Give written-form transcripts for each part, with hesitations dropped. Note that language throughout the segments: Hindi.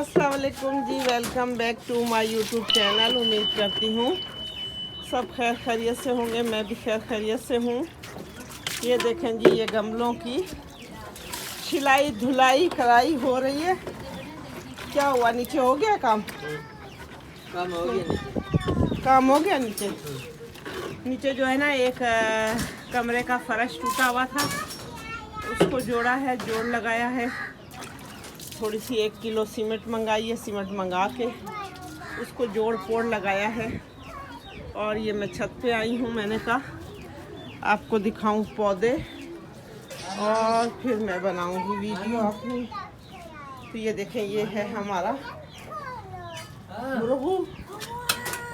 अस्सलाम वालेकुम जी, welcome back to my YouTube channel. उम्मीद करती हूँ सब खैर खैरियत से होंगे। मैं भी खैर खैरियत से हूँ। ये देखें जी, ये गमलों की छिलाई धुलाई कराई हो रही है। क्या हुआ, नीचे हो गया काम? काम हो गया नीचे। काम हो गया नीचे। नीचे जो है ना, एक कमरे का फर्श टूटा हुआ था, उसको जोड़ा है, जोड़ लगाया है। थोड़ी सी 1 किलो सीमेंट मंगाई है, सीमेंट मंगा के उसको जोड़ पोड़ लगाया है। और ये मैं छत पे आई हूँ, मैंने कहा आपको दिखाऊं पौधे और फिर मैं बनाऊंगी वीडियो अपनी। तो ये देखें, ये है हमारा मुर्गू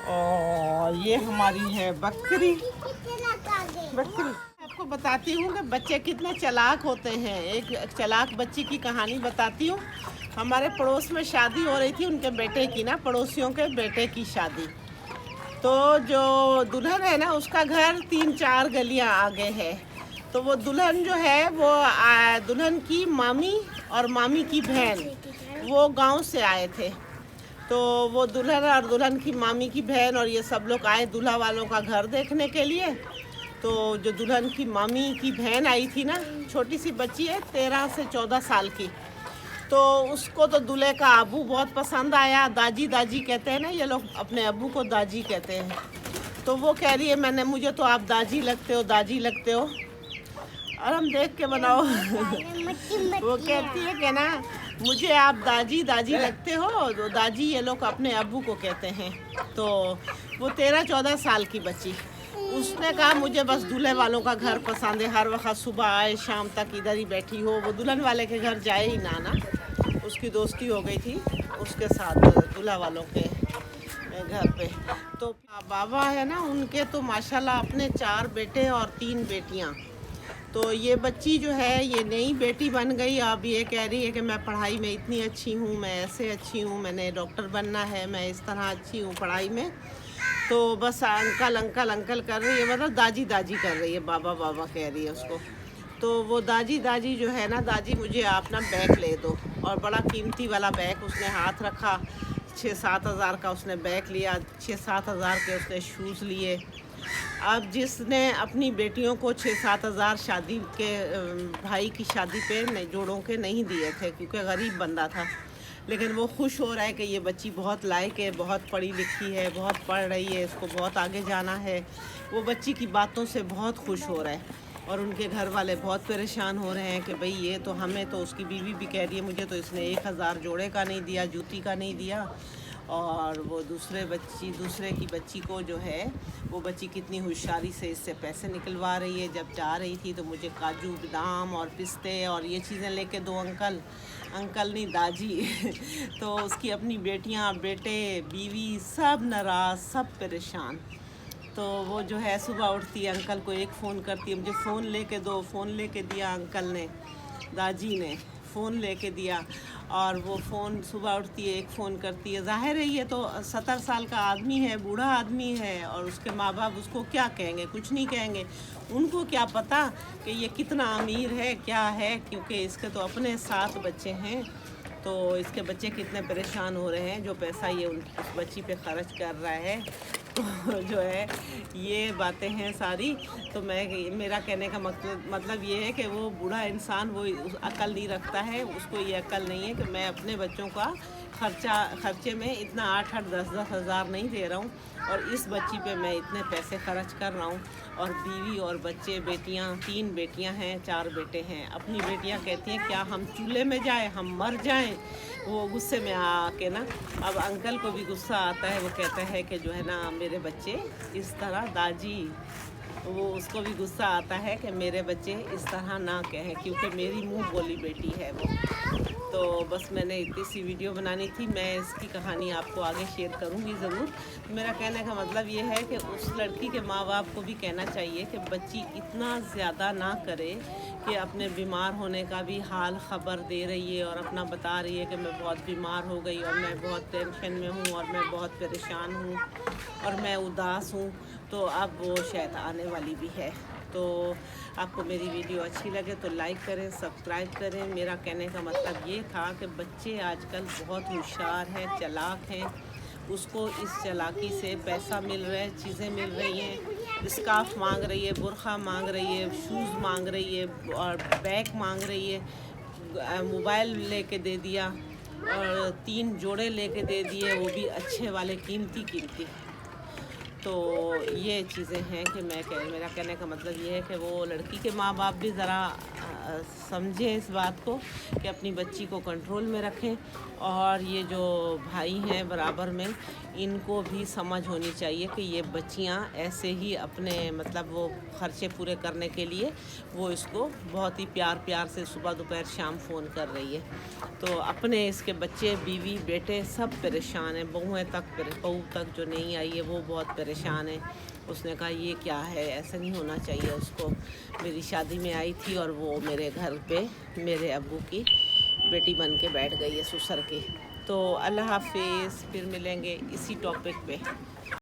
और ये हमारी है बकरी। आपको बताती हूँ कि बच्चे कितने चालाक होते हैं। एक चालाक बच्ची की कहानी बताती हूँ। हमारे पड़ोस में शादी हो रही थी उनके बेटे की ना, पड़ोसियों के बेटे की शादी। तो जो दुल्हन है ना, उसका घर 3-4 गलियाँ आगे है। तो वो दुल्हन जो है वो दुल्हन की मामी और मामी की बहन वो गांव से आए थे। तो वो दुल्हन और दुल्हन की मामी की बहन और ये सब लोग आए दूल्हा वालों का घर देखने के लिए। तो जो दुल्हन की मामी की बहन आई थी ना, छोटी सी बच्ची है, 13 से 14 साल की। तो उसको तो दूल्हे का अबू बहुत पसंद आया। दाजी दाजी कहते हैं ना ये लोग, अपने अबू को दाजी कहते हैं। तो वो कह रही है, मुझे तो आप दाजी लगते हो, दाजी लगते हो। और हम देख के बनाओ वो कहती है कि ना, मुझे आप दाजी दाजी लगते हो। तो दाजी ये लोग अपने अबू को कहते हैं। तो वो 13-14 साल की बच्ची, उसने कहा मुझे बस दूल्हे वालों का घर पसंद है, हर वक्त सुबह आए शाम तक इधर ही बैठी हो। वो दुल्हन वाले के घर जाए ही ना। उसकी दोस्ती हो गई थी उसके साथ दूल्हा वालों के घर पे। तो बाबा है ना उनके, तो माशाल्लाह अपने 4 बेटे और 3 बेटियां। तो ये बच्ची जो है ये नई बेटी बन गई। अब ये कह रही है कि मैं पढ़ाई में इतनी अच्छी हूँ, मैं ऐसे अच्छी हूँ, मैंने डॉक्टर बनना है, मैं इस तरह अच्छी हूँ पढ़ाई में। तो बस अंकल अंकल अंकल कर रही है, मतलब दाजी दाजी कर रही है, बाबा बाबा कह रही है उसको। तो वो दाजी दाजी जो है ना, दादी मुझे आप ना बैग ले दो। और बड़ा कीमती वाला बैग उसने हाथ रखा। 6-7 हज़ार का उसने बैग लिया, 6-7 हज़ार के उसने शूज़ लिए। अब जिसने अपनी बेटियों को 6-7 हज़ार शादी के भाई की शादी पे जोड़ों के नहीं दिए थे क्योंकि गरीब बंदा था, लेकिन वो खुश हो रहा है कि ये बच्ची बहुत लायक है, बहुत पढ़ी लिखी है, बहुत पढ़ रही है, इसको बहुत आगे जाना है। वो बच्ची की बातों से बहुत खुश हो रहा है। और उनके घर वाले बहुत परेशान हो रहे हैं कि भाई ये तो हमें, तो उसकी बीवी भी कह रही है मुझे तो इसने 1000 जोड़े का नहीं दिया, जूती का नहीं दिया। और वो दूसरे की बच्ची को जो है, वो बच्ची कितनी होशियारी से इससे पैसे निकलवा रही है। जब जा रही थी तो मुझे काजू बादाम और पिस्ते और ये चीज़ें लेके दो अंकल। अंकल नहीं, दाजी तो उसकी अपनी बेटियां, बेटे, बीवी सब नाराज़, सब परेशान। तो वो जो है सुबह उठती है, अंकल को एक फ़ोन करती है, मुझे फ़ोन लेके दो। फ़ोन लेके दिया अंकल ने, दाजी ने फ़ोन लेके दिया। और वो फ़ोन सुबह उठती है, एक फ़ोन करती है। ज़ाहिर है ये तो 70 साल का आदमी है, बूढ़ा आदमी है, और उसके माँ बाप उसको क्या कहेंगे, कुछ नहीं कहेंगे। उनको क्या पता कि ये कितना अमीर है, क्या है, क्योंकि इसके तो अपने 7 बच्चे हैं। तो इसके बच्चे कितने परेशान हो रहे हैं, जो पैसा ये उस बच्ची पे ख़र्च कर रहा है। तो जो है ये बातें हैं सारी। तो मेरा कहने का मतलब ये है कि वो बूढ़ा इंसान वो अकल नहीं रखता है, उसको ये अकल नहीं है कि मैं अपने बच्चों का खर्चे में इतना 8-8, 10-10 हज़ार नहीं दे रहा हूँ, और इस बच्ची पे मैं इतने पैसे खर्च कर रहा हूँ। और बीवी और बच्चे, बेटियाँ, 3 बेटियाँ हैं, 4 बेटे हैं। अपनी बेटियाँ कहती हैं क्या हम चूल्हे में जाएं, हम मर जाएं। वो गुस्से में आके ना, अब अंकल को भी गुस्सा आता है। वो कहता है कि जो है ना मेरे बच्चे इस तरह, दाजी वो उसको भी गुस्सा आता है कि मेरे बच्चे इस तरह ना कहें, क्योंकि मेरी मुंह बोली बेटी है वो। तो बस मैंने इतनी सी वीडियो बनानी थी, मैं इसकी कहानी आपको आगे शेयर करूंगी ज़रूर। मेरा कहने का मतलब ये है कि उस लड़की के माँ बाप को भी कहना चाहिए कि बच्ची इतना ज़्यादा ना करे कि अपने बीमार होने का भी हाल ख़बर दे रही है और अपना बता रही है कि मैं बहुत बीमार हो गई और मैं बहुत टेंशन में हूँ और मैं बहुत परेशान हूँ और मैं उदास हूँ। तो अब वो शायद आने वाली भी है। तो आपको मेरी वीडियो अच्छी लगे तो लाइक करें, सब्सक्राइब करें। मेरा कहने का मतलब ये था कि बच्चे आजकल बहुत होशियार हैं, चालाक हैं। उसको इस चालाकी से पैसा मिल रहा है, चीज़ें मिल रही हैं, स्कार्फ मांग रही है, बुर्खा मांग रही है, शूज़ मांग रही है और बैग मांग रही है, मोबाइल लेके दे दिया और 3 जोड़े लेके दे दिए, वो भी अच्छे वाले, कीमती। तो ये चीज़ें हैं कि मेरा कहने का मतलब ये है कि वो लड़की के माँ बाप भी ज़रा समझें इस बात को कि अपनी बच्ची को कंट्रोल में रखें, और ये जो भाई हैं बराबर में, इनको भी समझ होनी चाहिए कि ये बच्चियां ऐसे ही अपने मतलब वो खर्चे पूरे करने के लिए वो इसको बहुत ही प्यार से सुबह दोपहर शाम फ़ोन कर रही है। तो अपने इसके बच्चे, बीवी, बेटे सब परेशान हैं, बहू तक जो नहीं आई है वो बहुत परेशान है। उसने कहा ये क्या है, ऐसा नहीं होना चाहिए उसको। मेरी शादी में आई थी और वो मेरे घर पे मेरे अब्बू की बेटी बन के बैठ गई है, ससुर की। तो अल्लाह हाफिज़, फिर मिलेंगे इसी टॉपिक पे।